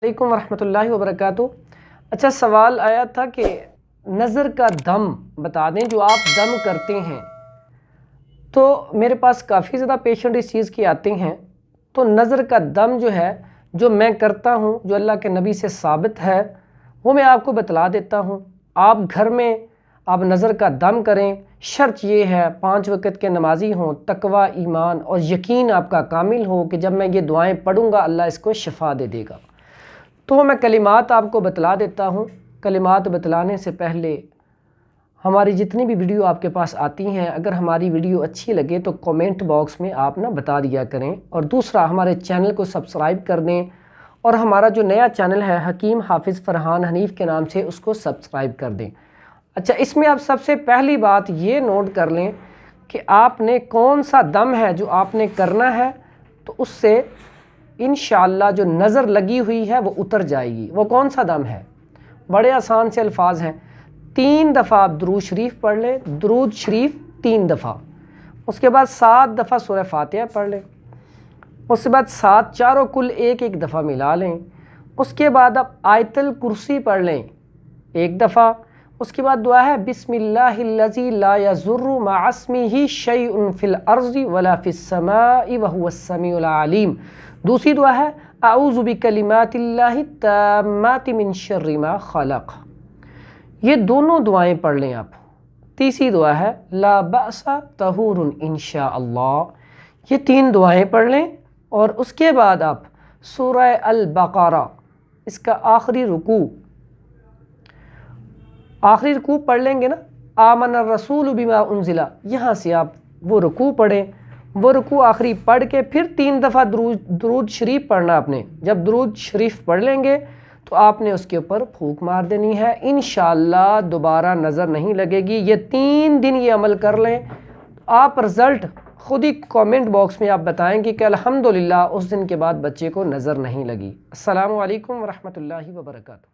वालेकुम वरहमतुल्लाहि वबरकातुहू। अच्छा, सवाल आया था कि नज़र का दम बता दें जो आप दम करते हैं। तो मेरे पास काफ़ी ज़्यादा पेशेंट इस चीज़ की आते हैं। तो नज़र का दम जो है, जो मैं करता हूँ, जो अल्लाह के नबी से साबित है, वो मैं आपको बतला देता हूँ। आप घर में आप नज़र का दम करें। शर्त ये है 5 वक़्त के नमाजी हों, तकवा, ईमान और यकीन आपका कामिल हो कि जब मैं ये दुआएं पढ़ूँगा अल्लाह इसको शिफा दे देगा। तो मैं कलिमात आपको बतला देता हूँ। कलिमात बतलाने से पहले हमारी जितनी भी वीडियो आपके पास आती हैं, अगर हमारी वीडियो अच्छी लगे तो कमेंट बॉक्स में आप ना बता दिया करें। और दूसरा, हमारे चैनल को सब्सक्राइब कर दें और हमारा जो नया चैनल है हकीम हाफिज़ फ़रहान हनीफ़ के नाम से, उसको सब्सक्राइब कर दें। अच्छा, इसमें आप सबसे पहली बात ये नोट कर लें कि आपने कौन सा दम है जो आपने करना है, तो उससे इंशाअल्लाह जो नज़र लगी हुई है वो उतर जाएगी। वो कौन सा दम है? बड़े आसान से अल्फाज हैं। 3 दफ़ा आप दुरूद शरीफ पढ़ लें, दुरूद शरीफ 3 दफ़ा। उसके बाद 7 दफ़ा सूरह फातिहा पढ़ लें। उसके बाद 7 चारों कुल एक दफ़ा मिला लें। उसके बाद आप आयतुल कुर्सी पढ़ लें 1 दफ़ा। उसके बाद दुआ है बिस्मिल्लाहिल्लज़ी ला यज़ुर्रु मअ इस्मिही शैउन फ़िल अर्ज़ि वला फ़िस समाई व हुवस समीउल अलीम। दूसरी दुआ है अऊज़ु बिकलिमातिल्लाहि ताम्माति मिन शर्रि मा खलक़। ये दोनों दुआएं पढ़ लें आप। तीसरी दुआ है ला बअसा तहूरुन इंशाअल्लाह। ये 3 दुआएं पढ़ लें। और उसके बाद आप सूरह अल बक़रा, इसका आखिरी रुकू पढ़ लेंगे ना, आमन रसूल बिमा उनजिला, यहाँ से आप वो रुकू पढ़ें। वो रुकू आखिरी पढ़ के फिर 3 दफ़ा दुरूद शरीफ पढ़ना आपने। जब दुरूद शरीफ पढ़ लेंगे तो आपने उसके ऊपर फूंक मार देनी है। इंशाअल्लाह दोबारा नज़र नहीं लगेगी। ये 3 दिन ये अमल कर लें, आप रिज़ल्ट खुद ही कमेंट बॉक्स में आप बताएंगे कि अल्हम्दुलिल्लाह उस दिन के बाद बच्चे को नज़र नहीं लगी। अस्सलामु अलैकुम वरहमतुल्लाहि वबरकातुहू।